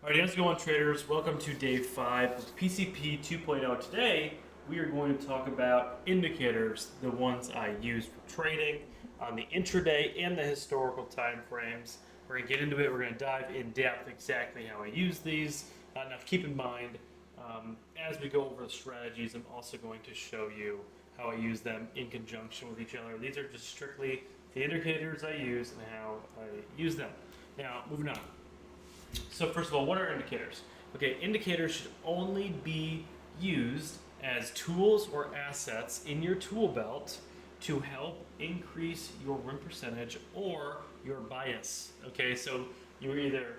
All right, how's it going, traders? Welcome to day 5 of PCP 2.0. Today, we are going to talk about indicators, the ones I use for trading on the intraday and the historical time frames. We're going to get into it. We're going to dive in depth exactly how I use these. Now, keep in mind, as we go over the strategies, I'm also going to show you how I use them in conjunction with each other. These are just strictly the indicators I use and how I use them. Now, moving on. So first of all, what are indicators? Okay, indicators should only be used as tools or assets in your tool belt to help increase your win percentage or your bias. Okay, so you're either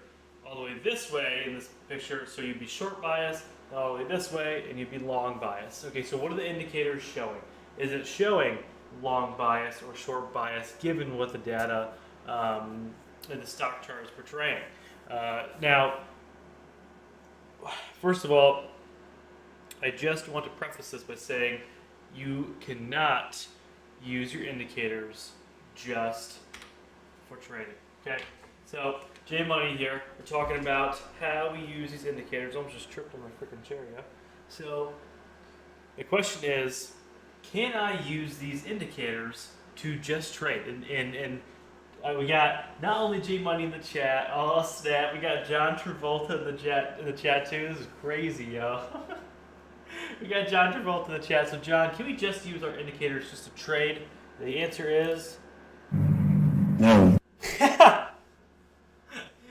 all the way this way in this picture, so you'd be short bias, all the way this way, and you'd be long bias. Okay, so what are the indicators showing? Is it showing long bias or short bias given what the data and the stock chart is portraying? Now, first of all, I just want to preface this by saying you cannot use your indicators just for trading. Okay, so J Money here. We're talking about how we use these indicators. I almost just tripped on my freaking chair, yeah. So the question is, can I use these indicators to just trade? And we got not only G Money in the chat, oh snap, we got John Travolta in the chat too. This is crazy, yo. We got John Travolta in the chat. So John, can we just use our indicators just to trade? The answer is No.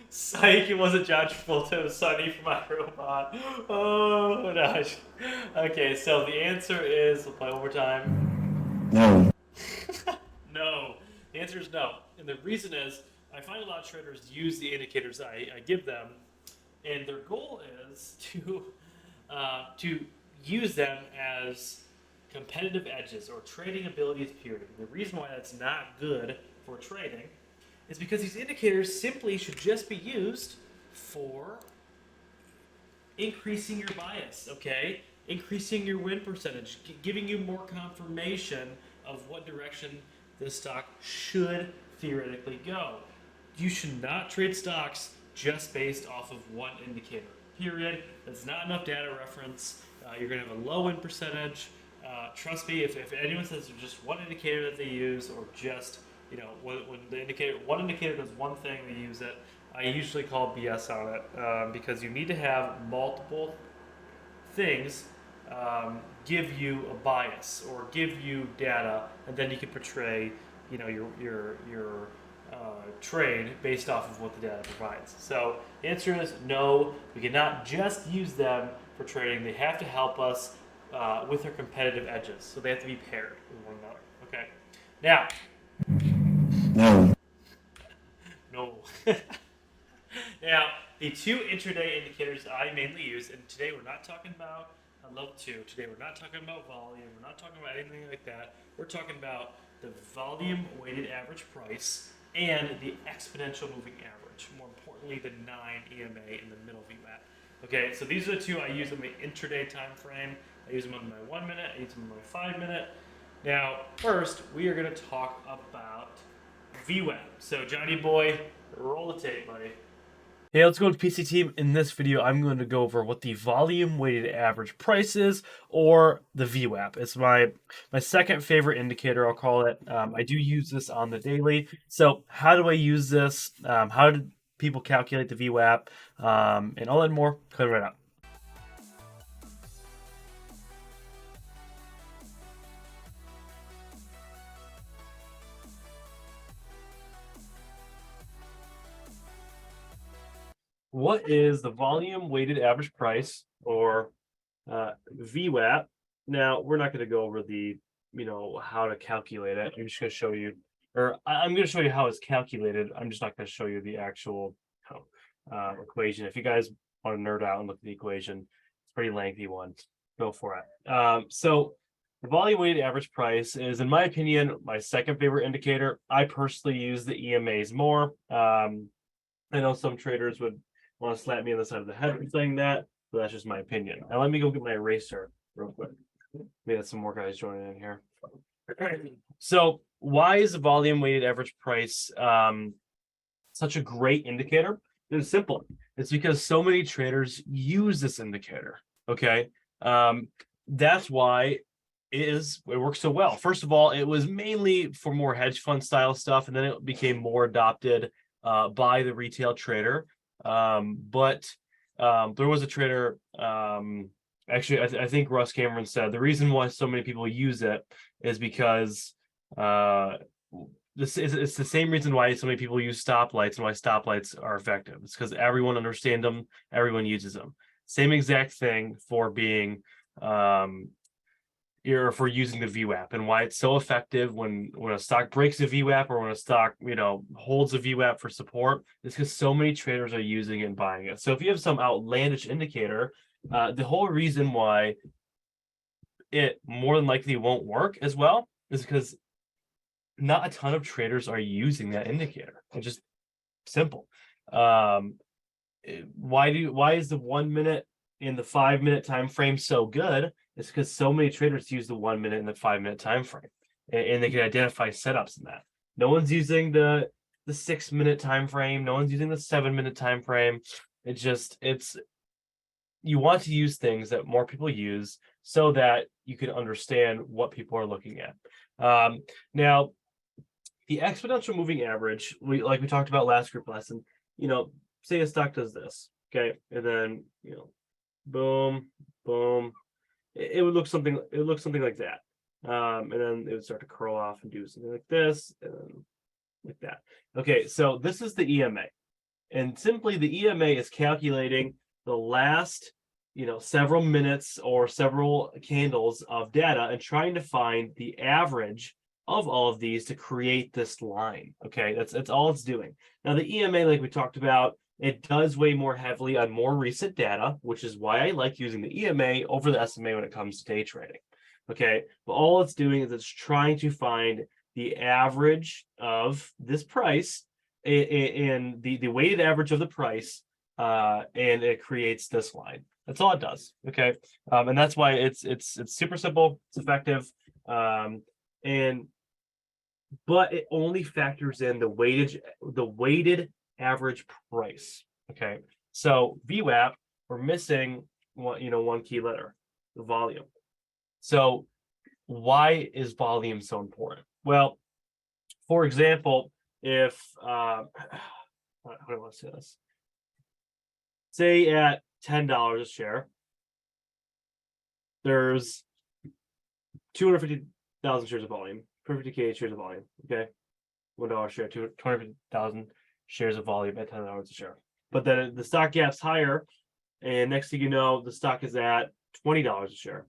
Psych, it wasn't John Travolta, it was Sonny from My Robot. Oh gosh. Okay, so the answer is, we'll play one more time. No. No. The answer is no. And the reason is, I find a lot of traders use the indicators I give them, and their goal is to use them as competitive edges or trading abilities, period. The reason why that's not good for trading is because these indicators simply should just be used for increasing your bias, okay? Increasing your win percentage, giving you more confirmation of what direction this stock should theoretically go. You should not trade stocks just based off of one indicator, period. That's not enough data reference. You're going to have a low win percentage. Trust me, if anyone says there's just one indicator that they use, or just, when one indicator does one thing, they use it, I usually call BS on it, because you need to have multiple things give you a bias or give you data, and then you can portray, your trade based off of what the data provides. So the answer is no. We cannot just use them for trading. They have to help us with our competitive edges. So they have to be paired with one another. Okay. Now. No. No. Now, the two intraday indicators I mainly use, and today we're not talking about level 2. Today we're not talking about volume. We're not talking about anything like that. We're talking about the volume weighted average price and the exponential moving average. More importantly, the 9 EMA in the middle VWAP. Okay, so these are the two I use in my intraday time frame. I use them on my 1 minute. I use them on my 5 minute. Now, first, we are going to talk about VWAP. So, Johnny boy, roll the tape, buddy. Hey, let's go to PC Team. In this video, I'm going to go over what the volume weighted average price is, or the VWAP. It's my second favorite indicator, I'll call it. I do use this on the daily. So how do I use this? How do people calculate the VWAP? And all that and more, coming right up. What is the volume weighted average price, or VWAP? Now, we're not going to go over the, how to calculate it. I'm just going to show you, or I'm going to show you how it's calculated. I'm just not going to show you the actual equation. If you guys want to nerd out and look at the equation, it's a pretty lengthy one. Go for it. So the volume weighted average price is, in my opinion, my second favorite indicator. I personally use the EMAs more. I know some traders would want to slap me on the side of the head for saying that, but that's just my opinion. Now let me go get my eraser real quick. We have some more guys joining in here. So why is the volume weighted average price such a great indicator? It's simple. It's because so many traders use this indicator. Okay. That's why it works so well. First of all, it was mainly for more hedge fund style stuff, and then it became more adopted by the retail trader. But there was a trader. Actually, I think Russ Cameron said the reason why so many people use it is because it's the same reason why so many people use stoplights and why stoplights are effective. It's because everyone understands them, everyone uses them. Same exact thing for being or for using the VWAP and why it's so effective when a stock breaks a VWAP or when a stock holds a VWAP for support. It's because so many traders are using it and buying it. So if you have some outlandish indicator, the whole reason why it more than likely won't work as well is because not a ton of traders are using that indicator. It's just simple. Why is the 1 minute in the 5 minute time frame so good? It's because so many traders use the 1 minute and the 5 minute time frame, and they can identify setups in that. No one's using the 6 minute time frame. No one's using the 7 minute time frame. It's you want to use things that more people use so that you can understand what people are looking at. Now, the exponential moving average, we talked about last group lesson. Say a stock does this, okay, and then boom, boom. It would look something. It would look something like that, and then it would start to curl off and do something like this, and then like that. Okay, so this is the EMA, and simply the EMA is calculating the last, several minutes or several candles of data and trying to find the average of all of these to create this line. Okay, that's all it's doing. Now the EMA, like we talked about, it does weigh more heavily on more recent data, which is why I like using the EMA over the SMA when it comes to day trading. Okay, but all it's doing is it's trying to find the average of this price and the weighted average of the price, and it creates this line. That's all it does. Okay, and that's why it's super simple. It's effective, but it only factors in the weighted average price. Okay, so VWAP, we're missing one key letter, the volume. So why is volume so important? Well, for example, if how do I want to say this? Say at $10 a share, there's 250,000 shares of volume, 250K shares of volume. Okay, $1 a share, 250,000 shares of volume at $10 a share. But then the stock gap's higher, and next thing you know, the stock is at $20 a share.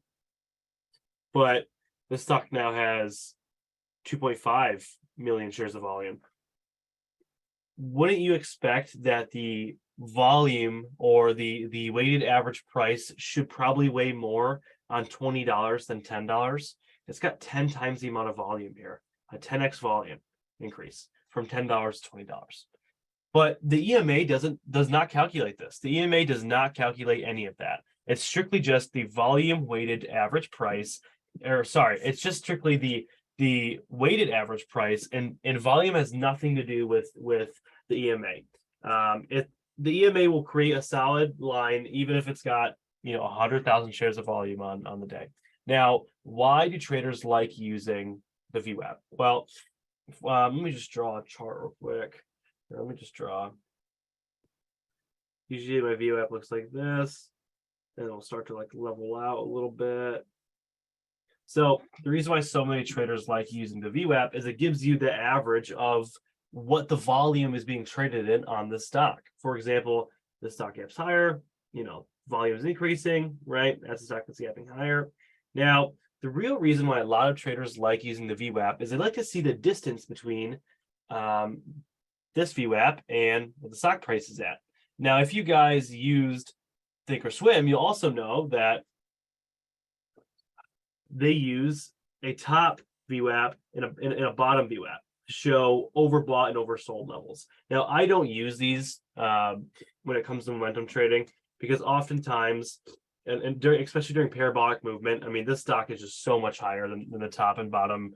But the stock now has 2.5 million shares of volume. Wouldn't you expect that the volume or the weighted average price should probably weigh more on $20 than $10? It's got 10 times the amount of volume here, a 10x volume increase from $10 to $20. But the EMA does not calculate this. The EMA does not calculate any of that. It's strictly just the volume weighted average price, it's just strictly the weighted average price, and volume has nothing to do with the EMA. The EMA will create a solid line even if it's got 100,000 shares of volume on the day. Now, why do traders like using the VWAP? Well, let me just draw a chart real quick. Let me just draw. Usually my VWAP looks like this, and it'll start to level out a little bit. So the reason why so many traders like using the VWAP is it gives you the average of what the volume is being traded in on the stock. For example, the stock gap's higher, volume is increasing, right? That's the stock that's gapping higher. Now, the real reason why a lot of traders like using the VWAP is they like to see the distance between this VWAP and what the stock price is at. Now, if you guys used Thinkorswim, you'll also know that they use a top VWAP and a bottom VWAP to show overbought and oversold levels. Now, I don't use these when it comes to momentum trading because oftentimes, especially during parabolic movement, this stock is just so much higher than the top and bottom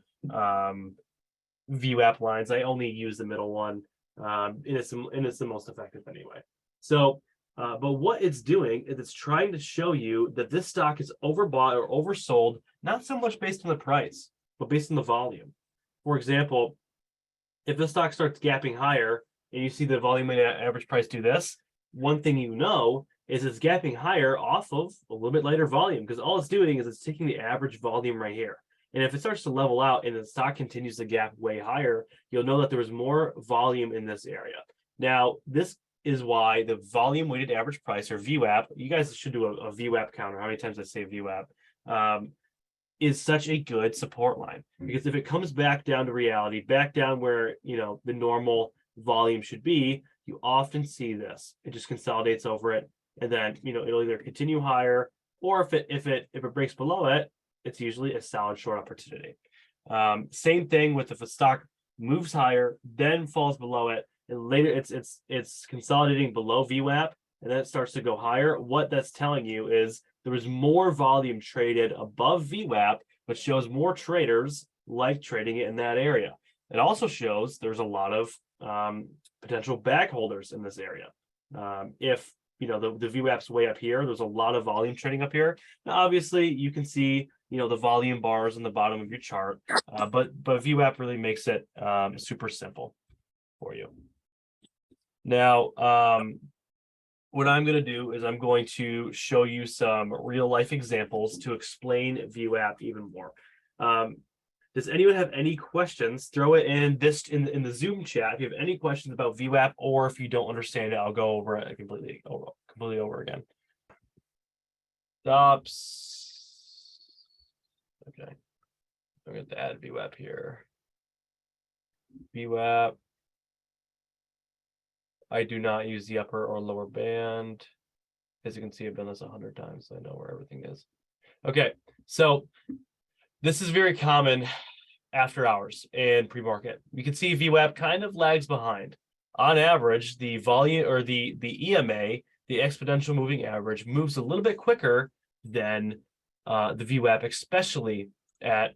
VWAP lines. I only use the middle one, and it's the most effective anyway. So, but what it's doing is it's trying to show you that this stock is overbought or oversold, not so much based on the price, but based on the volume. For example, if the stock starts gapping higher and you see the volume weighted average price do this, one thing you know is it's gapping higher off of a little bit lighter volume, because all it's doing is it's taking the average volume right here. And if it starts to level out and the stock continues to gap way higher, you'll know that there was more volume in this area. Now, this is why the volume weighted average price, or VWAP, you guys should do a VWAP counter, how many times I say VWAP, is such a good support line. Because if it comes back down to reality, back down where the normal volume should be, you often see this. It just consolidates over it, and then it'll either continue higher, or if it breaks below it, it's usually a solid short opportunity. Same thing with if a stock moves higher, then falls below it, and later it's consolidating below VWAP, and then it starts to go higher. What that's telling you is there was more volume traded above VWAP, which shows more traders like trading it in that area. It also shows there's a lot of potential bag holders in this area. If the VWAP's way up here, there's a lot of volume trading up here. Now, obviously, you can see the volume bars on the bottom of your chart, but VWAP really makes it super simple for you. Now, what I'm going to do is I'm going to show you some real life examples to explain VWAP even more. Does anyone have any questions? Throw it in the Zoom chat if you have any questions about VWAP, or if you don't understand it, I'll go over it completely over again. Stops. Okay. I'm going to add VWAP here. VWAP. I do not use the upper or lower band. As you can see, I've done this 100 times, so I know where everything is. Okay, so this is very common after hours and pre-market. You can see VWAP kind of lags behind. On average, the volume, or the EMA, the exponential moving average, moves a little bit quicker than the VWAP, especially at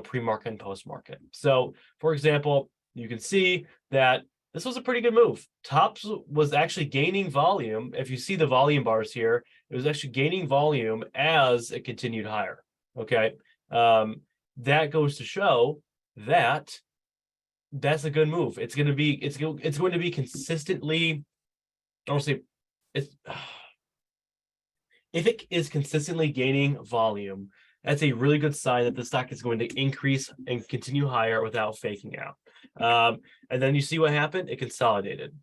pre-market and post-market. So, for example, you can see that this was a pretty good move. Tops was actually gaining volume. If you see the volume bars here, it was actually gaining volume as it continued higher. Okay, that goes to show that that's a good move. It's going to be consistently. Honestly, if it is consistently gaining volume, that's a really good sign that the stock is going to increase and continue higher without faking out. And then you see what happened? It consolidated.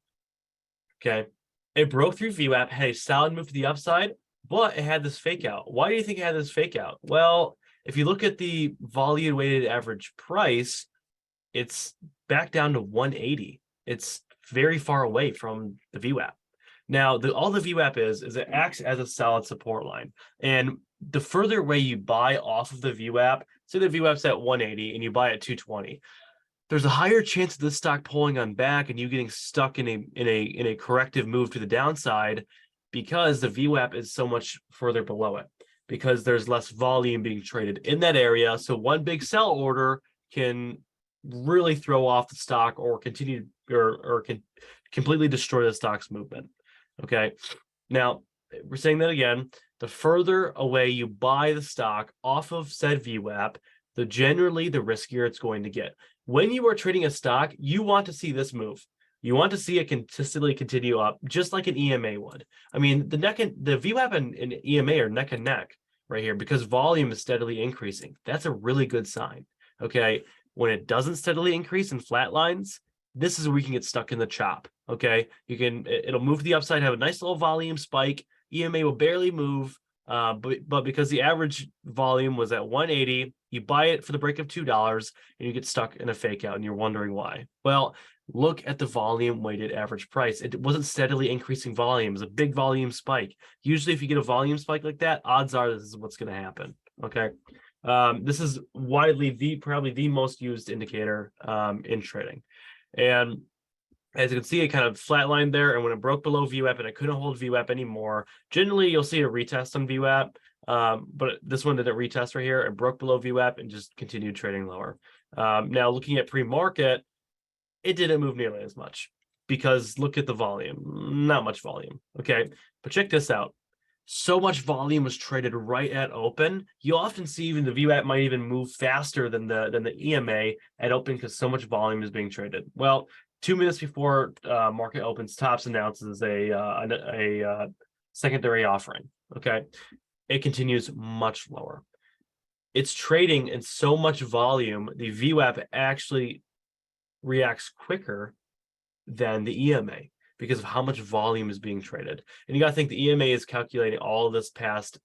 Okay. It broke through VWAP, had a solid move to the upside, but it had this fake out. Why do you think it had this fake out? Well, if you look at the volume weighted average price, it's back down to 180. It's very far away from the VWAP. Now, all the VWAP is it acts as a solid support line. And the further away you buy off of the VWAP, say the VWAP's at 180 and you buy at 220, there's a higher chance of this stock pulling on back and you getting stuck in a corrective move to the downside, because the VWAP is so much further below it, because there's less volume being traded in that area. So one big sell order can really throw off the stock, or continue or can completely destroy the stock's movement. Okay, now we're saying that again. The further away you buy the stock off of said VWAP, the riskier it's going to get. When you are trading a stock, you want to see this move. You want to see it consistently continue up, just like an EMA would. I mean, the VWAP and EMA are neck and neck right here, because volume is steadily increasing. That's a really good sign. Okay, when it doesn't steadily increase and flatlines, this is where you can get stuck in the chop. Okay, it'll move to the upside, have a nice little volume spike. EMA will barely move, but because the average volume was at 180, you buy it for the break of $2 and you get stuck in a fake out, and you're wondering why. Well, look at the volume weighted average price. It wasn't steadily increasing volume. It was a big volume spike. Usually if you get a volume spike like that, odds are this is what's going to happen. Okay, this is widely probably the most used indicator in trading. And as you can see, it kind of flatlined there, and when it broke below VWAP and it couldn't hold VWAP anymore, generally you'll see a retest on VWAP, but this one didn't retest right here. It broke below VWAP and just continued trading lower. Now, looking at pre-market, it didn't move nearly as much. because look at the volume, not much volume. Okay, but check this out. So much volume was traded right at open. You often see even the VWAP might even move faster than the EMA at open because so much volume is being traded. Well, 2 minutes before market opens, Tops announces a secondary offering. Okay, it continues much lower. It's trading in so much volume, the VWAP actually reacts quicker than the EMA because of how much volume is being traded. And you got to think the EMA is calculating all of this past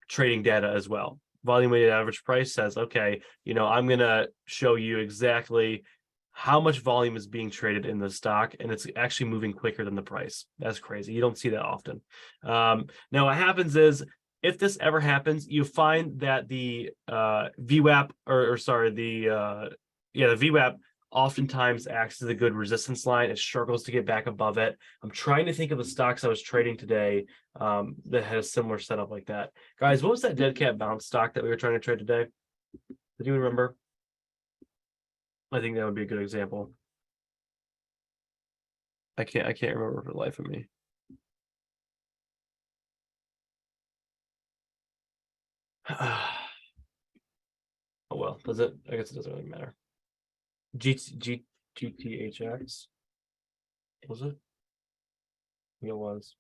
trading data as well. Volume weighted average price says, okay, I'm going to show you exactly how much volume is being traded in the stock, and it's actually moving quicker than the price. That's crazy. You don't see that often. Now, what happens is, if this ever happens, you find that the VWAP, the VWAP oftentimes acts as a good resistance line. It struggles to get back above it. I'm trying to think of the stocks I was trading today that had a similar setup like that. Guys, what was that dead cat bounce stock that we were trying to trade today? Did you remember? I think that would be a good example. I can't remember for the life of me. Oh well, does it? I guess it doesn't really matter. GTHX. Was it? I think it was.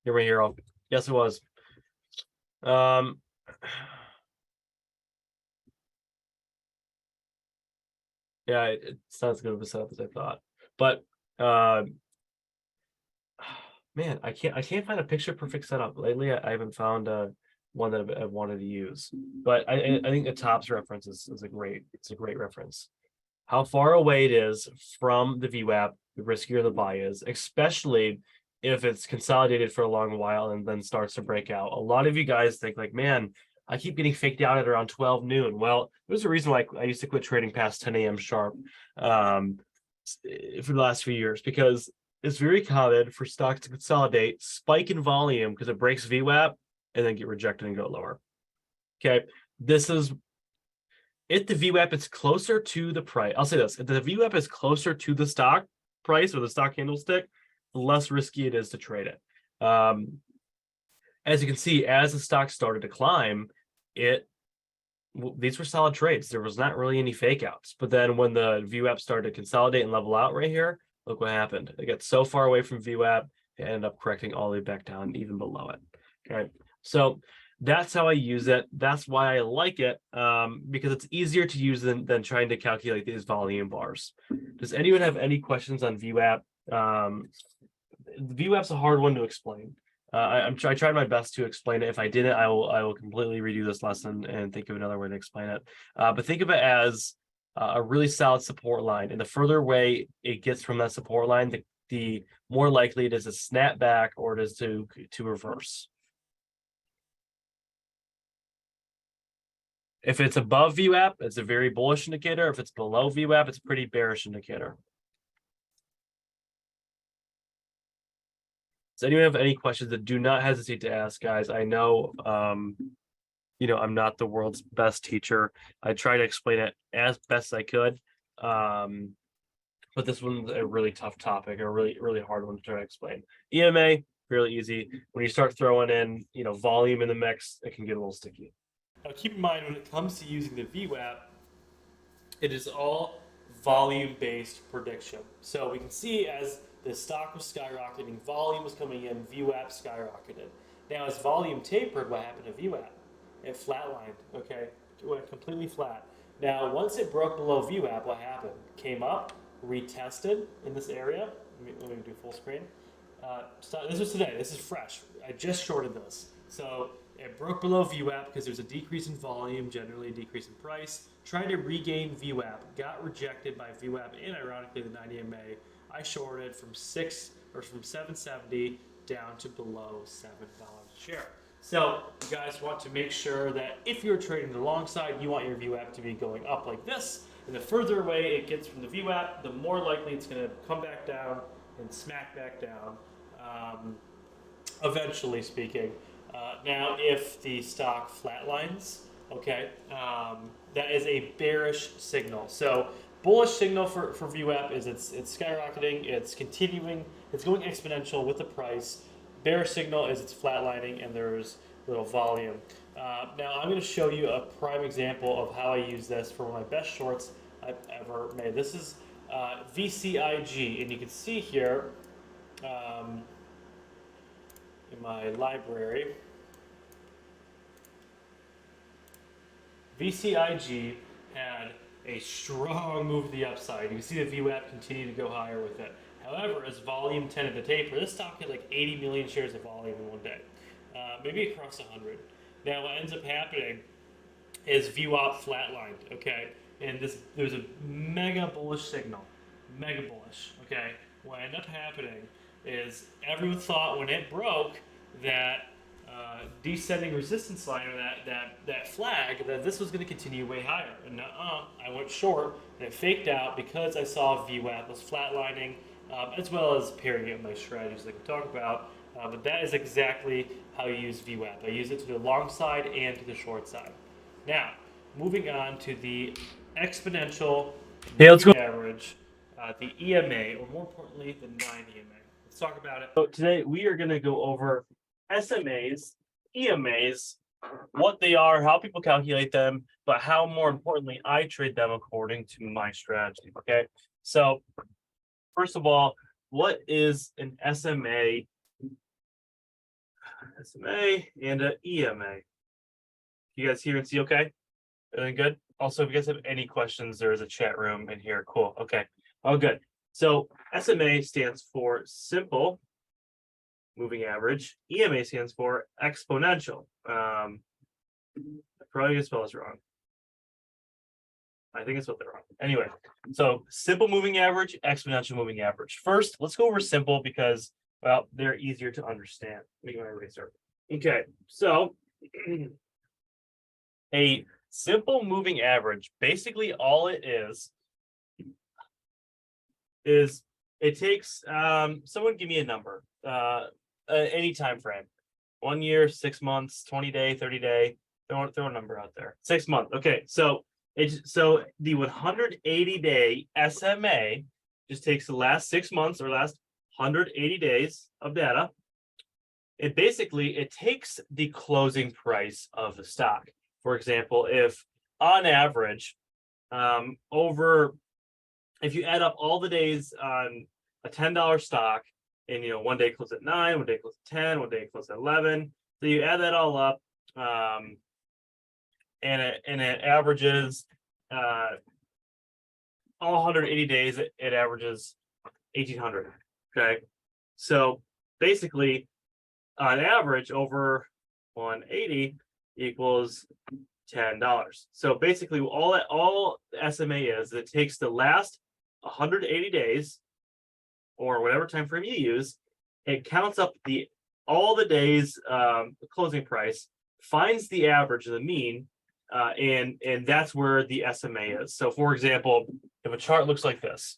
You're right here. Yes, it was. Yeah, it's not as good of a setup as I thought. But man, I can't find a picture perfect setup. Lately, I haven't found one that I've wanted to use. But I think the Tops reference is a great reference. How far away it is from the VWAP, the riskier the buy is, especially if it's consolidated for a long while and then starts to break out. A lot of you guys think like, man, I keep getting faked out at around 12 noon. Well, there's a reason why I used to quit trading past 10 a.m. sharp for the last few years, because it's very common for stocks to consolidate, spike in volume because it breaks VWAP, and then get rejected and go lower. Okay, this is if the VWAP is closer to the price. I'll say this: if the VWAP is closer to the stock price or the stock candlestick, the less risky it is to trade it. As you can see, as the stock started to climb, these were solid trades. There was not really any fake outs. But then when the VWAP started to consolidate and level out right here, look what happened. It got so far away from VWAP, it ended up correcting all the way back down, even below it. Okay, so that's how I use it. That's why I like it, because it's easier to use than trying to calculate these volume bars. Does anyone have any questions on VWAP? VWAP's a hard one to explain. I tried my best to explain it. If I didn't, I will completely redo this lesson and think of another way to explain it. But think of it as a really solid support line, and the further away it gets from that support line, the more likely it is to snap back or it is to reverse. If it's above VWAP, it's a very bullish indicator. If it's below VWAP, it's a pretty bearish indicator. Does anyone have any questions? That do not hesitate to ask, guys. I know, I'm not the world's best teacher. I try to explain it as best I could. But this one's a really tough topic, a really, really hard one to try to explain. EMA, fairly easy. When you start throwing in, volume in the mix, it can get a little sticky. Now, keep in mind, when it comes to using the VWAP, it is all volume-based prediction. So we can see as the stock was skyrocketing, volume was coming in, VWAP skyrocketed. Now, as volume tapered, what happened to VWAP? It flatlined, okay? It went completely flat. Now, once it broke below VWAP, what happened? Came up, retested in this area. Let me do full screen. This was today. This is fresh. I just shorted this. So it broke below VWAP because there's a decrease in volume, generally a decrease in price. Tried to regain VWAP, got rejected by VWAP and ironically the 90 MA. I shorted from 770 down to below $7 a share. So you guys want to make sure that if you're trading the long side, you want your VWAP to be going up like this. And the further away it gets from the VWAP, the more likely it's going to come back down and smack back down, eventually speaking. Now, if the stock flatlines, okay, that is a bearish signal. So bullish signal for VWAP is it's skyrocketing, it's continuing, it's going exponential with the price. Bearish signal is it's flatlining and there's little volume. Now I'm going to show you a prime example of how I use this for one of my best shorts I've ever made. This is VCIG, and you can see here in my library, VCIG had a strong move to the upside. You can see the VWAP continue to go higher with it. However, as volume tended to taper, this stock had like 80 million shares of volume in one day, maybe across 100. Now, what ends up happening is VWAP flatlined, okay? And there's a mega bullish signal, mega bullish, okay? What ended up happening is everyone thought when it broke that descending resistance line, or that flag, that this was going to continue way higher. And I went short, and it faked out because I saw VWAP was flatlining, as well as pairing it with my strategies that I can talk about. But that is exactly how you use VWAP. I use it to the long side and to the short side. Now, moving on to the exponential moving average, the EMA, or more importantly, the 9 EMA. Let's talk about it. So today we are going to go over SMAs, EMAs, what they are, how people calculate them, but how more importantly I trade them according to my strategy. Okay, so first of all, what is an SMA? SMA and an EMA. You guys hear and see okay? Everything good? Also, if you guys have any questions, there is a chat room in here. Cool. Okay. Oh, good. So SMA stands for simple moving average. EMA stands for exponential. I probably gonna spell this wrong. I think it's what they're wrong. Anyway, so simple moving average, exponential moving average. First, let's go over simple because, well, they're easier to understand. Let me go ahead and restart. Okay, so a simple moving average, basically all it is it takes someone give me a number, any time frame, 1 year, 6 months, 20 day, 30 day, throw a number out there. 6 months. Okay, so the 180 day SMA just takes the last 6 months or last 180 days of data. It takes the closing price of the stock. For example, if on average, if you add up all the days on a $10 stock, and one day closed at 9, one day closed at 10, one day closed at 11, so you add that all up, and it averages all 180 days. It averages 1,800. Okay, so basically, on average, over 180 equals $10. So basically, all SMA is, it takes the last 180 days, or whatever time frame you use. It counts up all the days, the closing price, finds the average, the mean, and that's where the SMA is. So, for example, if a chart looks like this,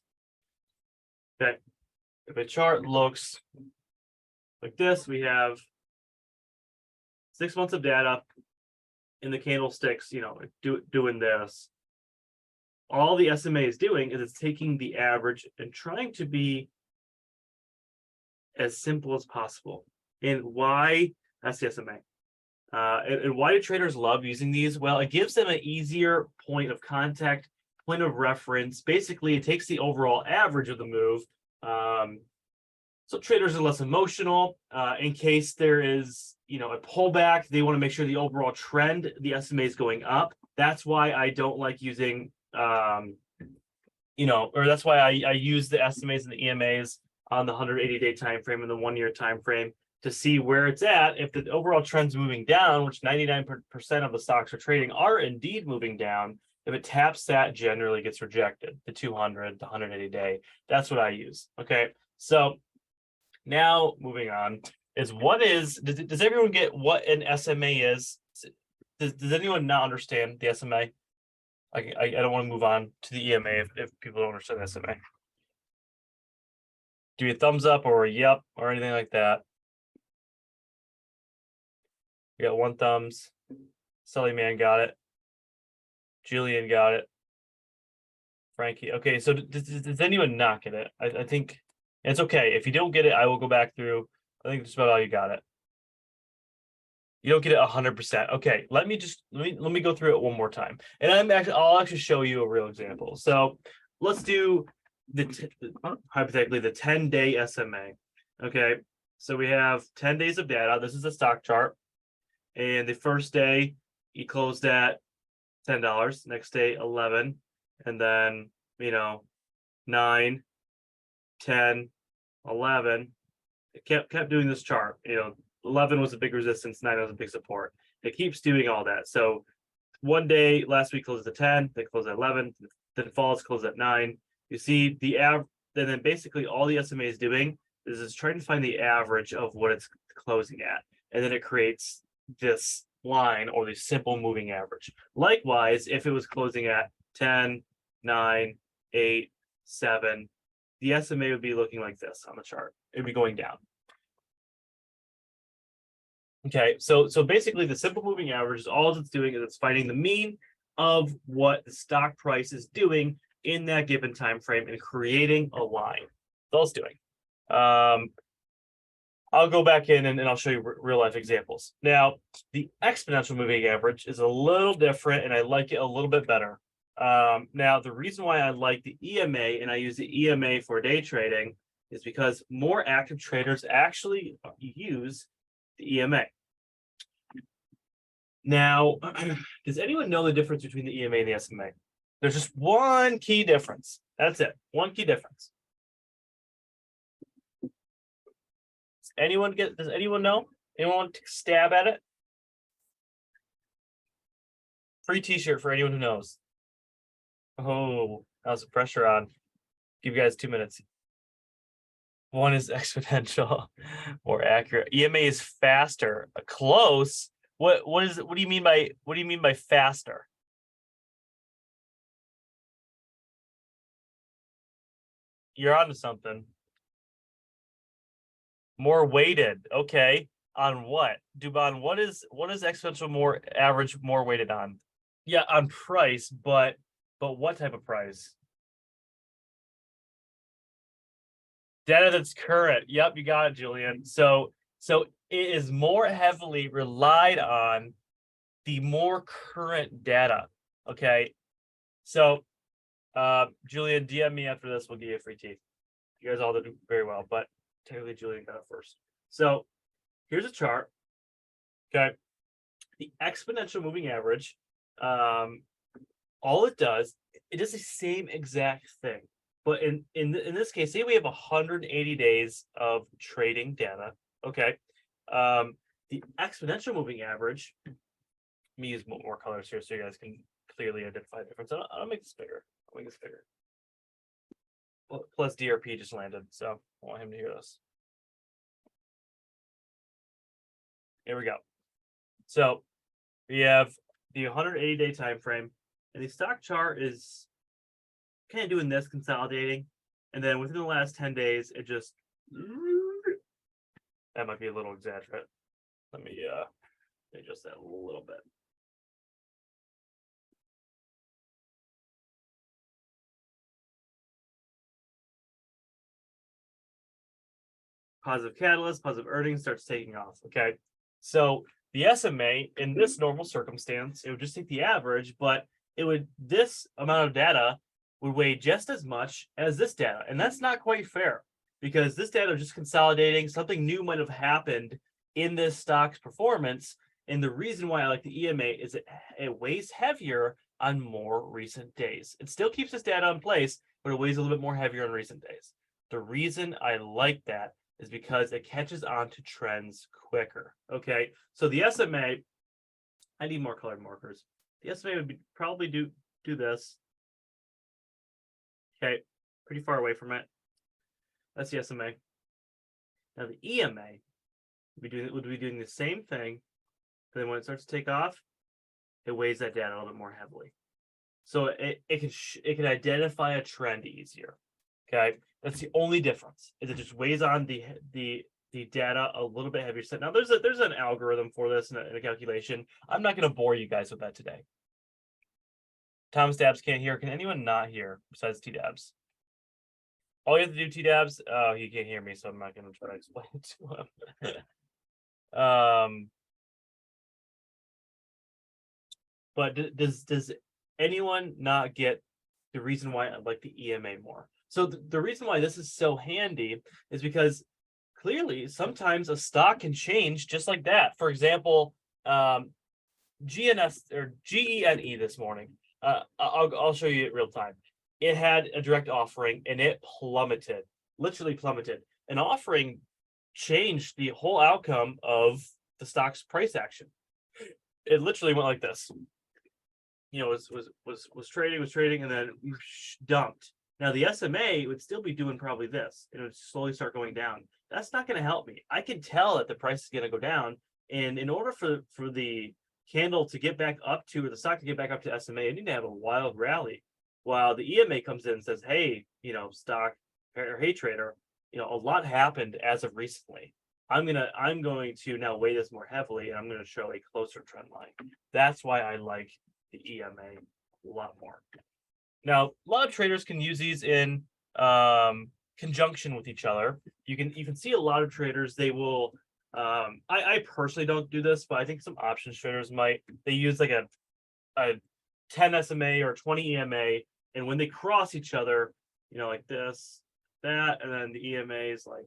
okay, if a chart looks like this, we have 6 months of data in the candlesticks, doing this. All the SMA is doing is it's taking the average and trying to be as simple as possible. And why? That's the SMA. And why do traders love using these? Well, it gives them an easier point of contact, point of reference. Basically, it takes the overall average of the move. So traders are less emotional. In case there is, a pullback, they want to make sure the overall trend, the SMA is going up. That's why I don't like using, or that's why I use the SMAs and the EMAs on the 180-day time frame and the 1 year time frame to see where it's at. If the overall trend's moving down, which 99% of the stocks are trading are indeed moving down, if it taps that, generally gets rejected. The 200, the 180-day. That's what I use. Okay, so now moving on is does everyone get what an SMA is? Does anyone not understand the SMA? I don't want to move on to the EMA if people don't understand the SMA. Give me a thumbs up or a yep or anything like that. We got 1 thumbs. Sully Man got it. Julian got it. Frankie. Okay, so does anyone not get it? I think it's okay. If you don't get it, I will go back through. I think just about all you got it. You don't get it 100%. Okay, let me go through it one more time, and I'll actually show you a real example. So let's do hypothetically the 10-day SMA. Okay, so we have 10 days of data. This is a stock chart, and the first day you closed at $10. Next day 11, and then 9, 10, 11. It kept doing this chart. 11 was a big resistance, 9 was a big support. It keeps doing all that. So one day last week closed at 10, then closed at 11, then falls, closed at 9. You see the average, then basically all the SMA is doing is it's trying to find the average of what it's closing at, and then it creates this line or the simple moving average. Likewise, if it was closing at 10, 9, 8, 7, the SMA would be looking like this on the chart. It'd be going down. Okay, so basically the simple moving average is all it's doing is it's finding the mean of what the stock price is doing in that given time frame and creating a line. That's all it's doing. I'll go back in and I'll show you real life examples. Now, the exponential moving average is a little different and I like it a little bit better. Now, the reason why I like the EMA and I use the EMA for day trading is because more active traders actually use the EMA. Now, does anyone know the difference between the EMA and the SMA? There's just one key difference. That's it. One key difference. Does anyone know? Anyone want to stab at it? Free t-shirt for anyone who knows. Oh, how's the pressure on? Give you guys 2 minutes. One is exponential, more accurate. EMA is faster. Close. What do you mean by faster? You're onto something. More weighted. Okay. On what? Dubon, what is exponential more average more weighted on? Yeah, on price, but what type of price? Data that's current. Yep, you got it, Julian. So it is more heavily relied on the more current data. Okay. So Julian, DM me after this, we'll give you a free tea. You guys all did very well, but technically Julian got it first. So here's a chart. Okay. The exponential moving average, all it does the same exact thing. But in this case, say we have 180 days of trading data. Okay. The exponential moving average, let me use more colors here so you guys can clearly identify the difference. I'll make this bigger. I'll make this bigger. Plus DRP just landed, so I want him to hear this. Here we go. So we have the 180-day time frame, and the stock chart is kind of doing this, consolidating, and then within the last 10 days, it just that might be a little exaggerated. Let me adjust that a little bit. Positive catalyst, positive earnings starts taking off. Okay. So the SMA in this normal circumstance, it would just take the average, but this amount of data would weigh just as much as this data. And that's not quite fair because this data is just consolidating. Something new might have happened in this stock's performance. And the reason why I like the EMA is it weighs heavier on more recent days. It still keeps this data in place, but it weighs a little bit more heavier on recent days. The reason I like that is because it catches on to trends quicker. Okay, so the SMA, I need more colored markers. The SMA would probably do this. Okay, pretty far away from it. That's the SMA. Now the EMA would be doing the same thing, but then when it starts to take off, it weighs that data a little bit more heavily. So it can identify a trend easier. Okay, that's the only difference. Is it just weighs on the data a little bit heavier. Now there's an algorithm for this and a calculation. I'm not going to bore you guys with that today. Thomas Dabs can't hear. Can anyone not hear besides T Dabs? All you have to do, T Dabs. Oh, he can't hear me, so I'm not going to try to explain it to him. But does anyone not get the reason why I like the EMA more? So the reason why this is so handy is because clearly sometimes a stock can change just like that. For example, GNS or GENE this morning. I'll show you it real time. It had a direct offering and it plummeted, literally plummeted. An offering changed the whole outcome of the stock's price action. It literally went like this. Was trading, and then dumped. Now the SMA would still be doing probably this. It would slowly start going down. That's not going to help me. I can tell that the price is going to go down, and in order for the candle to get back up to, or the stock to get back up to SMA, I need to have a wild rally. While the EMA comes in and says, "Hey, stock, or hey trader, a lot happened as of recently. I'm going to now weigh this more heavily, and I'm going to show a closer trend line." That's why I like the EMA a lot more. Now, a lot of traders can use these in conjunction with each other. You can see a lot of traders, they will I personally don't do this, but I think some options traders might. They use like a 10 SMA or 20 EMA, and when they cross each other, like this, that, and then the EMA is like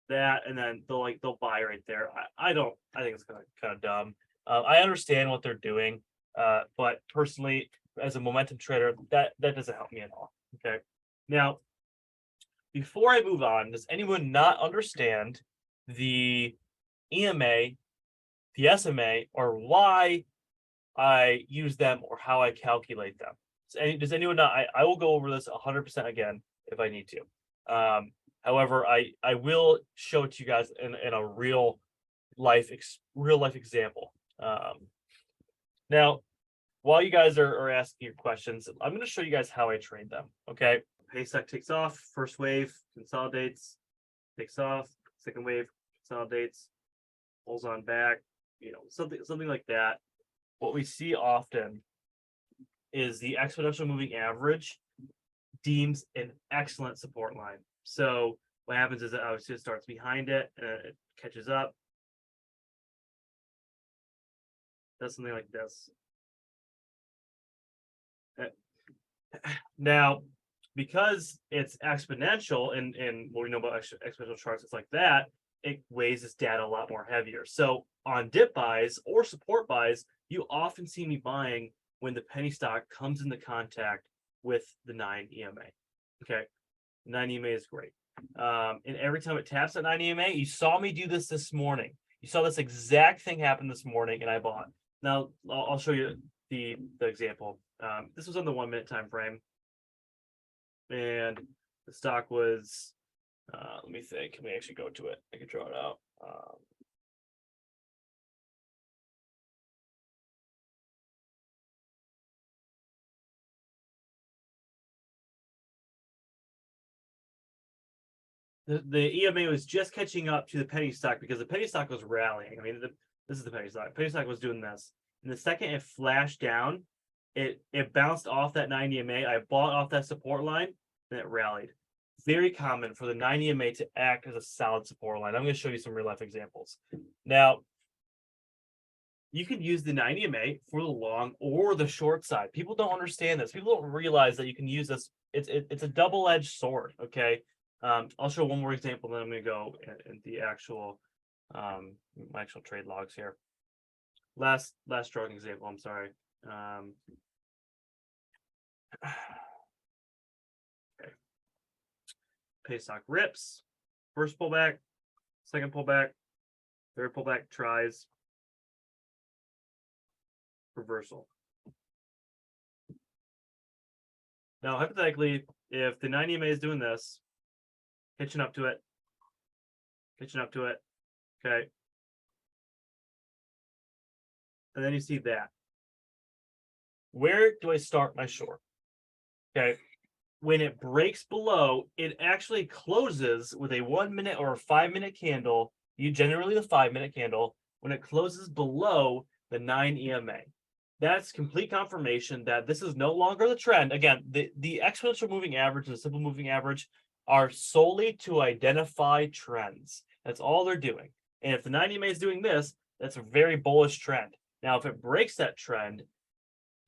that, and then they'll buy right there. I think it's kind of dumb. I understand what they're doing. But personally, as a momentum trader, that doesn't help me at all. Okay. Now, before I move on, does anyone not understand the EMA, the SMA, or why I use them or how I calculate them? Does anyone not? I will go over this 100% again if I need to. However, I will show it to you guys in a real life example. Now, while you guys are asking your questions, I'm going to show you guys how I trade them. Okay. Haystack takes off, first wave consolidates, takes off, second wave consolidates, pulls on back, something like that. What we see often is the exponential moving average deems an excellent support line. So what happens is it obviously starts behind it and it catches up. Does something like this. Now, because it's exponential and what we know about exponential charts, it's like that, it weighs this data a lot more heavier. So on dip buys or support buys, you often see me buying when the penny stock comes into contact with the 9 EMA. Okay, 9 EMA is great. And every time it taps that 9 EMA, you saw me do this morning. You saw this exact thing happen this morning, and I bought. Now I'll show you the example. This was on the 1 minute time frame, and the stock was. Let me think. Can we actually go to it? I can draw it out. The EMA was just catching up to the penny stock because the penny stock was rallying. I mean, this is the penny stock. Penny stock was doing this, and the second it flashed down, it bounced off that 9 EMA. I bought off that support line, and it rallied. Very common for the 9 EMA to act as a solid support line. I'm going to show you some real life examples. Now, you can use the 9 EMA for the long or the short side. People don't understand this. People don't realize that you can use this. It's a double-edged sword. Okay. I'll show one more example, then I'm going to go in the actual my actual trade logs here. Last drawing example. I'm sorry. Okay. Penny stock rips. First pullback, second pullback, third pullback, tries, reversal. Now, hypothetically, if the 9 EMA is doing this, catching up to it, okay, and then you see that. Where do I start my short? Okay, when it breaks below, it actually closes with a 1 minute or a 5 minute candle. You generally the 5 minute candle when it closes below the 9 EMA. that's complete confirmation that this is no longer the trend. Again, the exponential moving average and the simple moving average are solely to identify trends. That's all they're doing. And if the 90 EMA is doing this, that's a very bullish trend. Now, if it breaks that trend,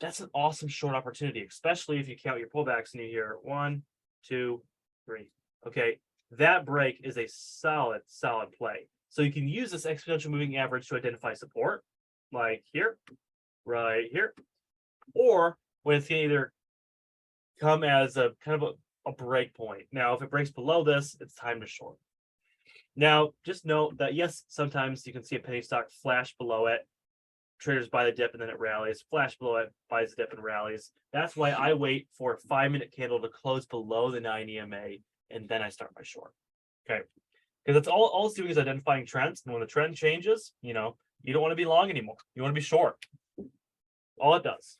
that's an awesome short opportunity, especially if you count your pullbacks and you hear 1, 2, 3. Okay, that break is a solid play. So you can use this exponential moving average to identify support, like here, right here, or when it's going to either come as a kind of a break point. Now, if it breaks below this, it's time to short. Now, just note that yes, sometimes you can see a penny stock flash below it. Traders buy the dip and then it rallies. Flash below it, buys the dip and rallies. That's why I wait for a 5-minute candle to close below the 9 EMA and then I start my short. Okay, because that's all it's doing is identifying trends. And when the trend changes, you don't want to be long anymore. You want to be short. All it does.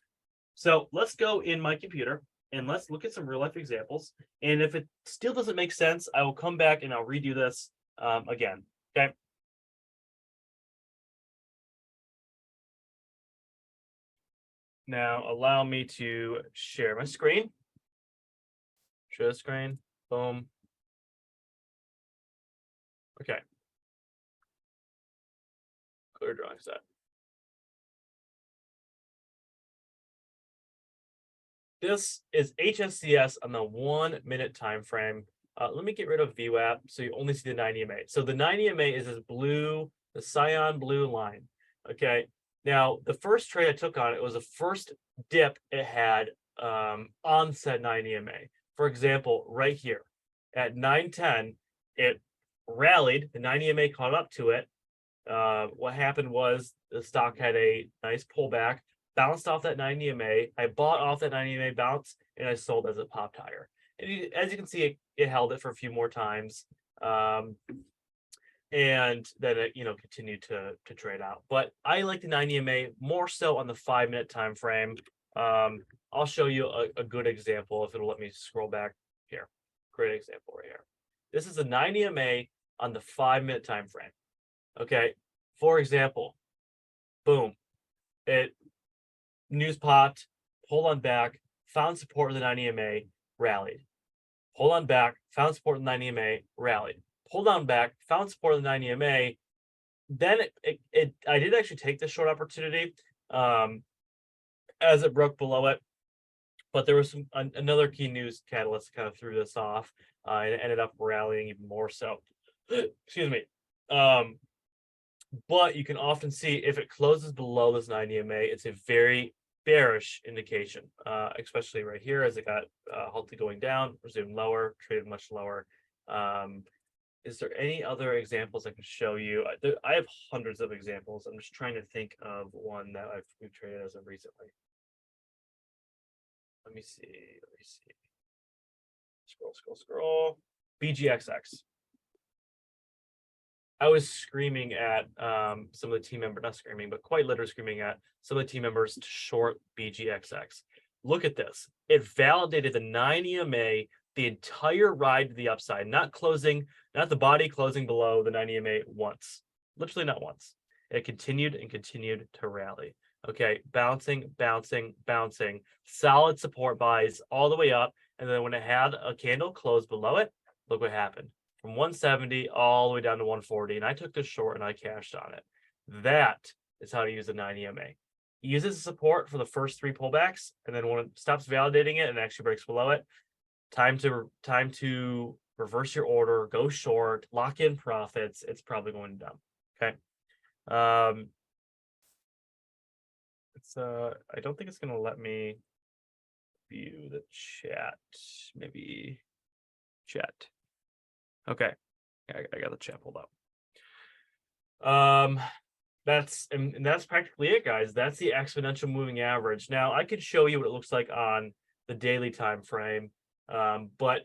So let's go in my computer and let's look at some real life examples. And if it still doesn't make sense, I will come back and I'll redo this again. Okay. Now allow me to share my screen. Share the screen. Boom. Okay. Clear drawing set. This is HSCS on the 1-minute time frame. Let me get rid of VWAP so you only see the 9 EMA. So the 9 EMA is this blue, the cyan blue line. Okay. Now the first trade I took on it was the first dip it had on said 9 EMA. For example, right here at 9:10, it rallied. The 9 EMA caught up to it. What happened was the stock had a nice pullback, bounced off that 9 EMA. I bought off that 9 EMA bounce and I sold as a popped higher. And as you can see, it held it for a few more times. And then it continued to trade out. But I like the 9 EMA more so on the 5-minute time frame. I'll show you a good example if it'll let me scroll back here. Great example right here. This is a 9 EMA on the 5-minute time frame. Okay, for example, boom, it news popped, pulled on back, found support in the 9 EMA, rallied. Pulled on back, found support in the 9 EMA, rallied. Pulled on back, found support in the 9 EMA. Then I did actually take this short opportunity as it broke below it, but there was another key news catalyst kind of threw this off, and it ended up rallying even more so. Excuse me. But you can often see if it closes below this 9 EMA, it's a very bearish indication, especially right here as it got halted going down, resumed lower, traded much lower. Is there any other examples I can show you? I have hundreds of examples. I'm just trying to think of one that we've traded as of recently. Let me see. Scroll. BGXX. I was screaming at some of the team members, not screaming, but quite literally screaming at some of the team members to short BGXX. Look at this. It validated the 9 EMA the entire ride to the upside, not the body closing below the 9 EMA once. Literally not once. It continued and continued to rally. Okay, bouncing. Solid support buys all the way up. And then when it had a candle close below it, look what happened. From 170 all the way down to 140, and I took this short and I cashed on it. That is how to use the 9 EMA. Use it as support for the first 3 pullbacks, and then when it stops validating it and actually breaks below it, time to reverse your order, go short, lock in profits. It's probably going down. Okay. I don't think it's going to let me view the chat. Maybe chat. Okay, I got the chat pulled up. That's practically it, guys. That's the exponential moving average. Now I could show you what it looks like on the daily time frame, but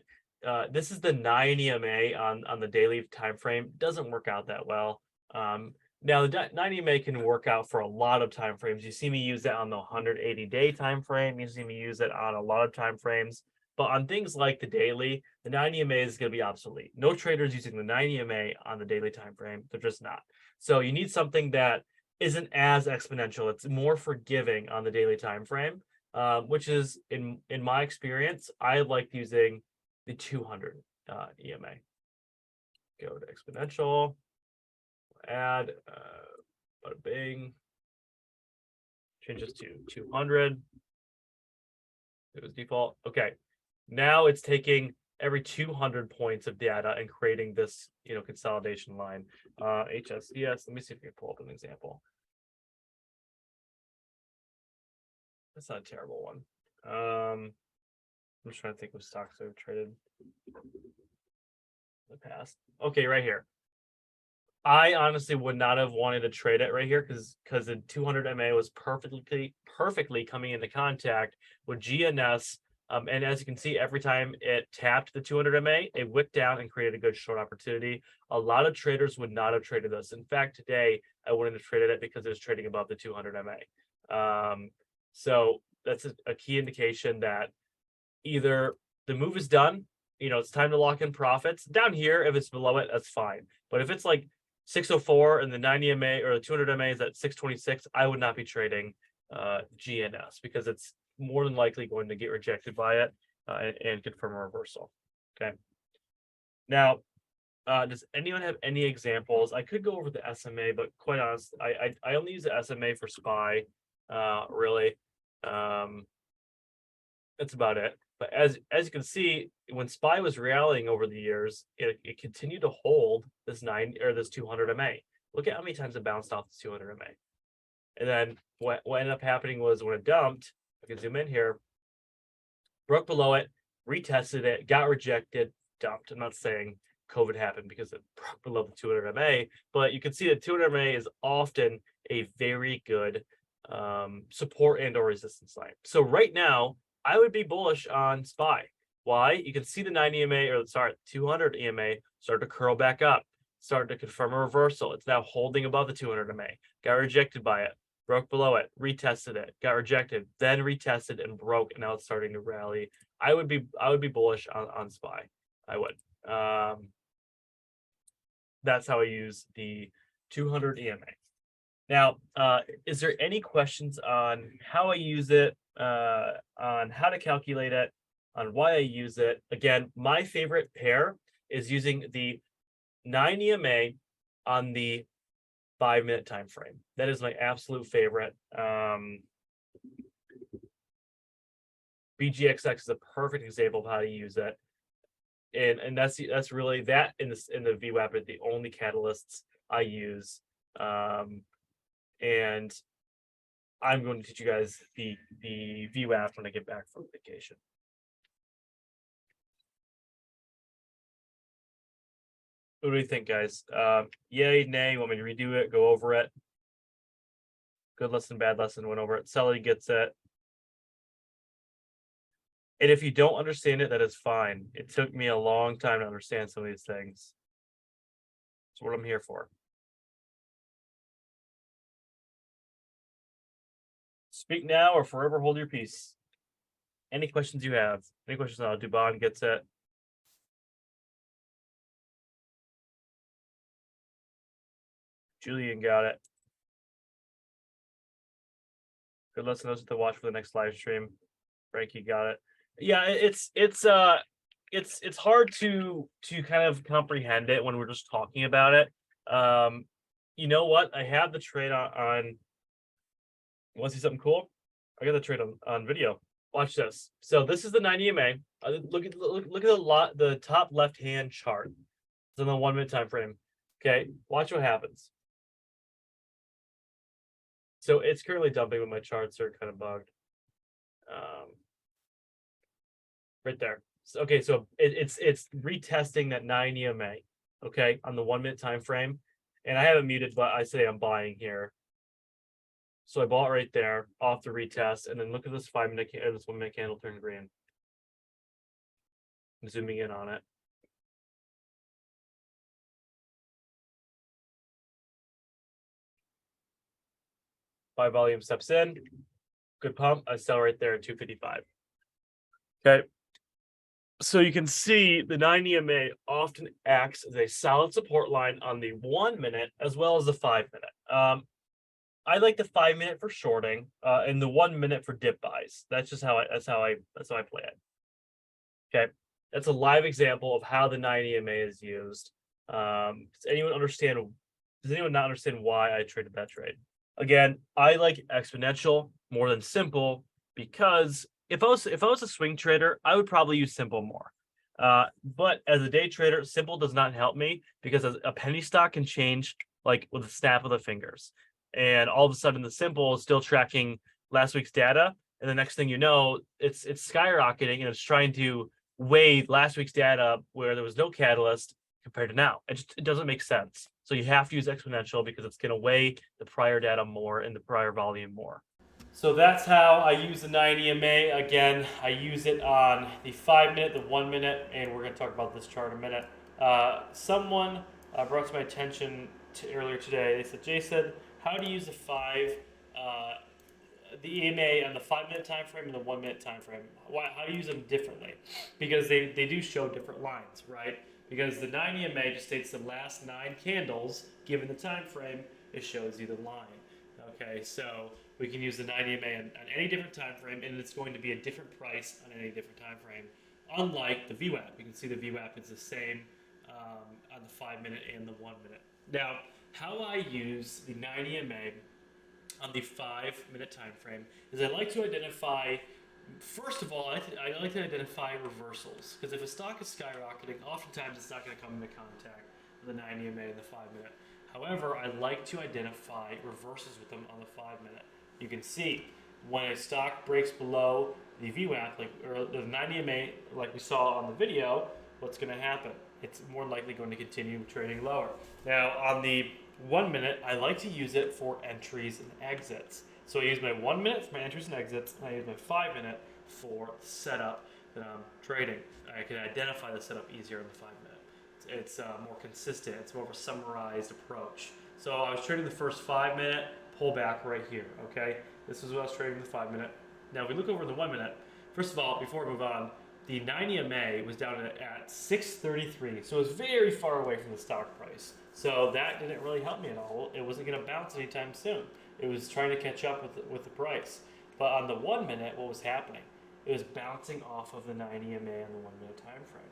this is the 9 EMA on the daily time frame. Doesn't work out that well. Now the 9 EMA can work out for a lot of time frames. You see me use that on the 180-day time frame. You see me use it on a lot of time frames. But on things like the daily, the 9 EMA is going to be obsolete. No traders using the 9 EMA on the daily time frame. They're just not. So you need something that isn't as exponential. It's more forgiving on the daily time frame, which is in my experience, I like using the 200 EMA. Go to exponential, add, bada bing, change this to 200. It was default. Okay, now it's taking every 200 points of data and creating this, consolidation line. HSCS. Let me see if we can pull up an example. That's not a terrible one. I'm just trying to think of stocks I've traded in the past. Okay, right here. I honestly would not have wanted to trade it right here because the 200 MA was perfectly coming into contact with GNS. And as you can see, every time it tapped the 200 MA, it wicked down and created a good short opportunity. A lot of traders would not have traded this. In fact, today I wouldn't have traded it because it was trading above the 200 MA. So that's a key indication that either the move is done, it's time to lock in profits. Down here, if it's below it, that's fine. But if it's like 604 and the 90 MA or the 200 MA is at 626, I would not be trading GNS because it's more than likely going to get rejected by it and confirm a reversal. Okay. Now, does anyone have any examples? I could go over the SMA, but quite honest, I only use the SMA for SPY, really. That's about it. But as you can see, when SPY was rallying over the years, it continued to hold this 200 MA. Look at how many times it bounced off this 200 MA. And then what ended up happening was when it dumped, I can zoom in here, broke below it, retested it, got rejected, dumped. I'm not saying COVID happened because it broke below the 200 MA, but you can see that 200 MA is often a very good support and or resistance line. So right now, I would be bullish on SPY. Why? You can see the 90 EMA, 200 EMA start to curl back up, start to confirm a reversal. It's now holding above the 200 EMA. Got rejected by it, broke below it, retested it, got rejected, then retested and broke, and now it's starting to rally. I would be bullish on SPY. I would. That's how I use the 200 EMA. Now, is there any questions on how I use it, on how to calculate it, on why I use it? Again, my favorite pair is using the 9 EMA on the 5-minute time frame. That is my absolute favorite. BGXX is a perfect example of how to use it. And that's really that in the VWAP are the only catalysts I use. And I'm going to teach you guys the VWAP when I get back from vacation. What do you think, guys? Yay, nay, you want me to redo it, go over it? Good lesson, bad lesson, went over it. Sully gets it. And if you don't understand it, that is fine. It took me a long time to understand some of these things. That's what I'm here for. Speak now or forever hold your peace. Any questions you have? Any questions now? Dubon gets it. Julian got it. Good lesson those to watch for the next live stream. Frankie got it. Yeah, it's hard to kind of comprehend it when we're just talking about it. You know what? I have the trade on. Want to see something cool? I got the trade on video. Watch this. So this is the 90 EMA. Look at the top left hand chart. It's on the 1 minute time frame. Okay, watch what happens. So it's currently dumping when my charts are kind of bugged. Right there. So, okay, so it's retesting that 9 EMA. Okay, on the 1 minute time frame, and I have it muted, but I say I'm buying here. So I bought right there off the retest, and then look at this 5 minute this 1 minute candle turn green. I'm zooming in on it. Buy volume steps in, good pump. I sell right there at 255. Okay. So you can see the 9 EMA often acts as a solid support line on the 1 minute as well as the 5 minute. I like the 5 minute for shorting, and the 1 minute for dip buys. That's how I play it. Okay, that's a live example of how the 9 EMA is used. Does anyone understand? Does anyone not understand why I traded that trade? Again, I like exponential more than simple because if I was a swing trader, I would probably use simple more. But as a day trader, simple does not help me because a penny stock can change like with a snap of the fingers, and all of a sudden the simple is still tracking last week's data, and the next thing you know, it's skyrocketing and it's trying to weigh last week's data where there was no catalyst compared to now. It doesn't make sense. So you have to use exponential because it's going to weigh the prior data more and the prior volume more. So that's how I use the 9 EMA. Again, I use it on the 5 minute, the 1 minute, and we're going to talk about this chart in a minute. Someone brought to my attention earlier today. They said, Jason, how do you use the EMA on the 5 minute time frame and the 1 minute time frame? How do you use them differently? Because they do show different lines, right? Because the 9 EMA just states the last 9 candles given the time frame. It shows you the line. Okay, so we can use the 9 EMA on any different time frame, and it's going to be a different price on any different time frame. Unlike the VWAP, you can see the VWAP is the same on the 5 minute and the 1 minute. Now, how I use the 9 EMA on the 5 minute time frame is I like to identify. First of all, I like to identify reversals because if a stock is skyrocketing, oftentimes it's not going to come into contact with the 9 EMA and the 5 minute. However, I like to identify reversals with them on the 5 minute. You can see when a stock breaks below the VWAP, or the 9 EMA, like we saw on the video, what's going to happen? It's more likely going to continue trading lower. Now, on the 1 minute, I like to use it for entries and exits. So I use my 1 minute for my entries and exits, and I use my 5 minute for the setup that I'm trading. I can identify the setup easier in the 5 minute. It's more consistent. It's more of a summarized approach. So I was trading the first 5 minute pullback right here. Okay, this is what I was trading in the 5 minute. Now if we look over the 1 minute, first of all, before we move on, the 9 EMA was down at 633, so it was very far away from the stock price. So that didn't really help me at all. It wasn't going to bounce anytime soon. It was trying to catch up with the price. But on the 1 minute, what was happening? It was bouncing off of the 9 EMA on the 1 minute time frame.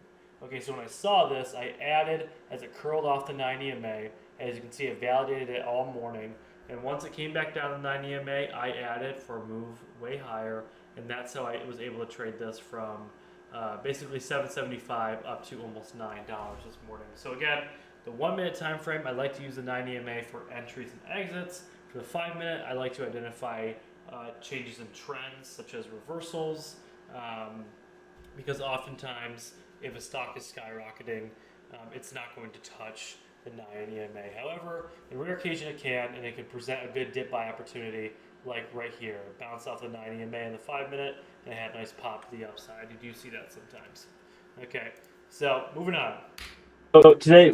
Okay, so when I saw this, I added as it curled off the 9 EMA. As you can see, it validated it all morning. And once it came back down to 9 EMA, I added for a move way higher. And that's how I was able to trade this from basically $7.75 up to almost $9 this morning. So again, the 1 minute time frame, I like to use the 9 EMA for entries and exits. For the 5 minute, I like to identify changes in trends such as reversals, because oftentimes if a stock is skyrocketing, it's not going to touch the 9 EMA. However, in rare occasion it can, and it can present a good dip buy opportunity like right here. Bounce off the 9 EMA in the 5 minute, and it had a nice pop to the upside. You do see that sometimes. Okay, so moving on. So today,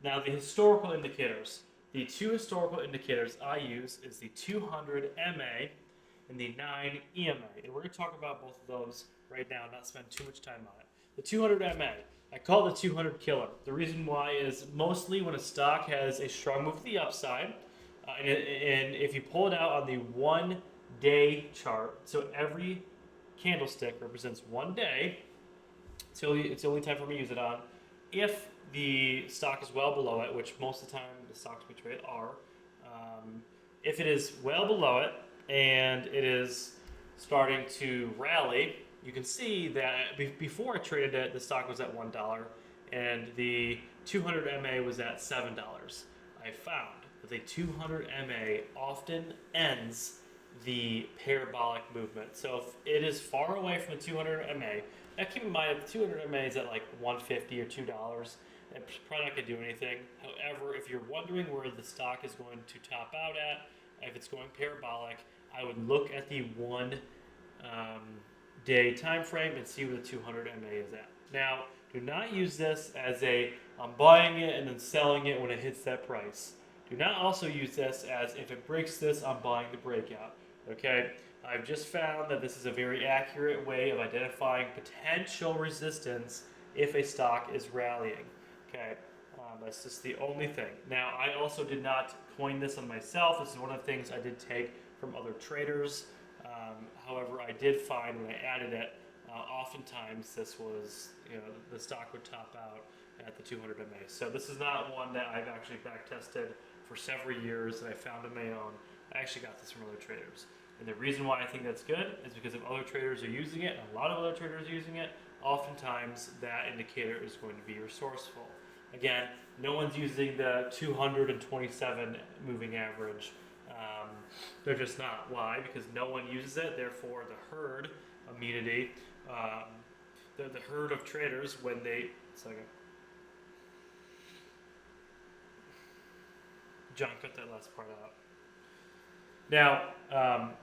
now the historical indicators. The two historical indicators I use is the 200 MA and the 9 EMA. And we're going to talk about both of those right now and not spend too much time on it. The 200 MA, I call it the 200 killer. The reason why is mostly when a stock has a strong move to the upside, and if you pull it out on the 1 day chart, so every candlestick represents 1 day, it's the only time for me to use it on. If the stock is well below it, which most of the time the stocks we trade are, if it is well below it and it is starting to rally, you can see that before I traded it, the stock was at $1 and the 200 MA was at $7. I found that the 200 MA often ends the parabolic movement. So if it is far away from the 200 MA, now keep in mind if the 200 MA is at like $150 or $2, it's probably not going to do anything. However, if you're wondering where the stock is going to top out at, if it's going parabolic, I would look at the 1 day time frame and see where the 200 MA is at. Now, do not use this as I'm buying it and then selling it when it hits that price. Do not also use this as if it breaks this, I'm buying the breakout. Okay, I've just found that this is a very accurate way of identifying potential resistance if a stock is rallying. Okay, That's just the only thing. Now, I also did not coin this on myself. This is one of the things I did take from other traders. However, I did find when I added it, oftentimes this was, the stock would top out at the 200 MA. So this is not one that I've actually back tested for several years that I found on my own. I actually got this from other traders. And the reason why I think that's good is because if other traders are using it, and a lot of other traders are using it, oftentimes that indicator is going to be resourceful. Again, no one's using the 227 moving average. They're just not. Why? Because no one uses it. Therefore, the herd immunity, the herd of traders, when they. Second. John, cut that last part out. Now,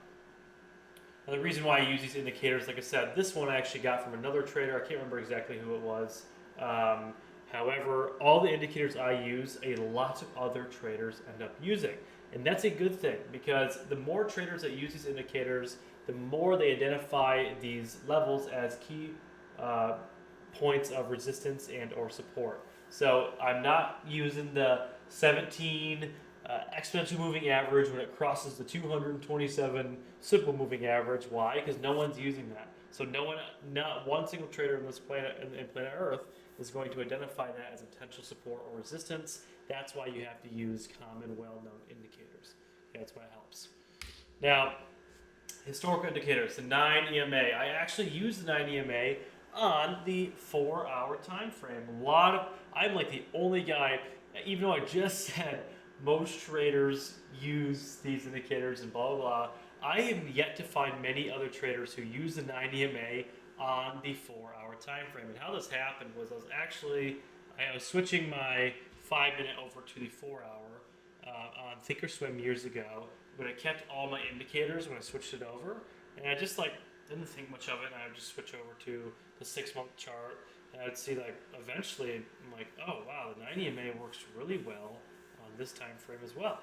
the reason why I use these indicators, like I said, this one I actually got from another trader. I can't remember exactly who it was. However, all the indicators I use, a lot of other traders end up using. And that's a good thing because the more traders that use these indicators, the more they identify these levels as key points of resistance and or support. So I'm not using the 17 exponential moving average when it crosses the 227 simple moving average. Why? Because no one's using that. So not one single trader on this planet, in planet Earth, is going to identify that as potential support or resistance. That's why you have to use common, well-known indicators. Okay, that's why it helps. Now, historical indicators, the 9 EMA. I actually use the 9 EMA on the 4-hour time frame. I'm like the only guy, even though I just said most traders use these indicators and blah, blah, blah, I am yet to find many other traders who use the 9 EMA on the 4-hour time frame. And how this happened was I was switching my 5-minute over to the 4-hour on Thinkorswim years ago, but it kept all my indicators when I switched it over. And I just didn't think much of it, and I would just switch over to the 6-month chart. And I'd see eventually I'm like, oh wow, the 9 EMA works really well on this time frame as well.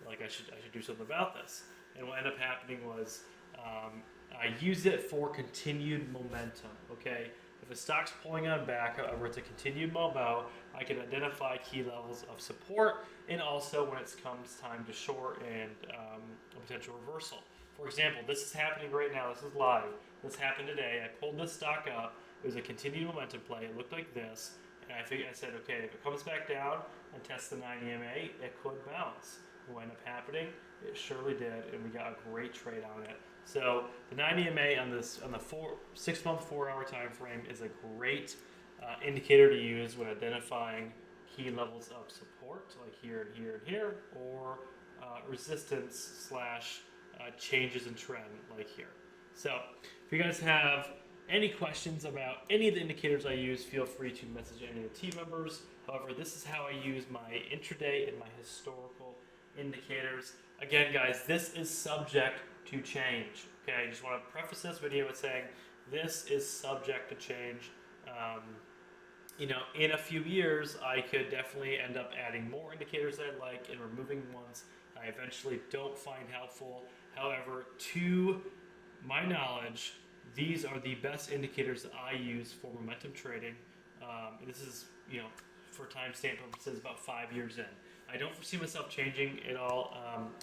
I should do something about this. And what ended up happening was I use it for continued momentum. Okay, if a stock's pulling on back, however, it's a continued momo, I can identify key levels of support, and also when it comes time to short and a potential reversal. For example, this is happening right now. This is live. This happened today. I pulled this stock up. It was a continued momentum play. It looked like this, and I said, okay, if it comes back down and tests the 9 EMA, it could bounce. What ended up happening? It surely did, and we got a great trade on it. So the 9 EMA on the 6-month 4-hour time frame is a great indicator to use when identifying key levels of support, like here and here and here, or resistance / changes in trend, like here. So if you guys have any questions about any of the indicators I use, feel free to message any of the team members. However, this is how I use my intraday and my historical indicators. Again, guys, this is subject to change. Okay, I just want to preface this video with saying this is subject to change. In a few years, I could definitely end up adding more indicators that I like and removing ones I eventually don't find helpful. However, to my knowledge, these are the best indicators that I use for momentum trading. This is, for timestamp purposes, about 5 years in. I don't foresee myself changing it all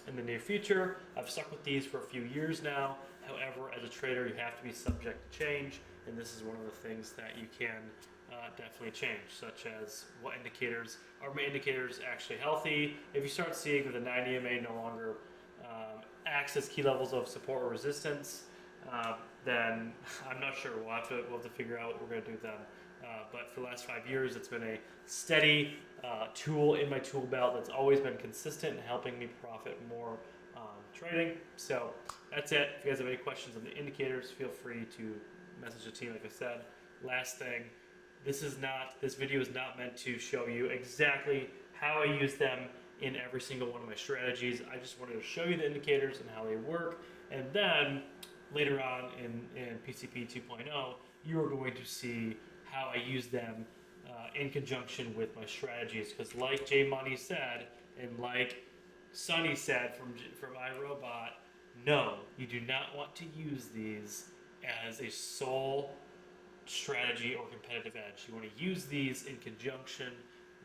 in the near future. I've stuck with these for a few years now. However, as a trader, you have to be subject to change, and this is one of the things that you can definitely change, such as what indicators are my indicators actually healthy. If you start seeing that the 9 EMA no longer acts as key levels of support or resistance, then I'm not sure. We'll have to figure out what we're going to do then. But for the last 5 years, it's been a steady tool in my tool belt that's always been consistent and helping me profit more on trading. So that's it. If you guys have any questions on the indicators, feel free to message the team, like I said. Last thing, this video is not meant to show you exactly how I use them in every single one of my strategies. I just wanted to show you the indicators and how they work. And then later on in PCP 2.0, you are going to see how I use them in conjunction with my strategies. Because like Jay Money said, and like Sonny said from iRobot, no, you do not want to use these as a sole strategy or competitive edge. You want to use these in conjunction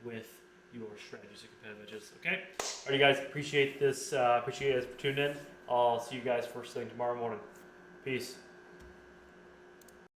with your strategies and competitive edges. Okay. All right, you guys. Appreciate this. Appreciate you guys for tuning in. I'll see you guys first thing tomorrow morning. Peace.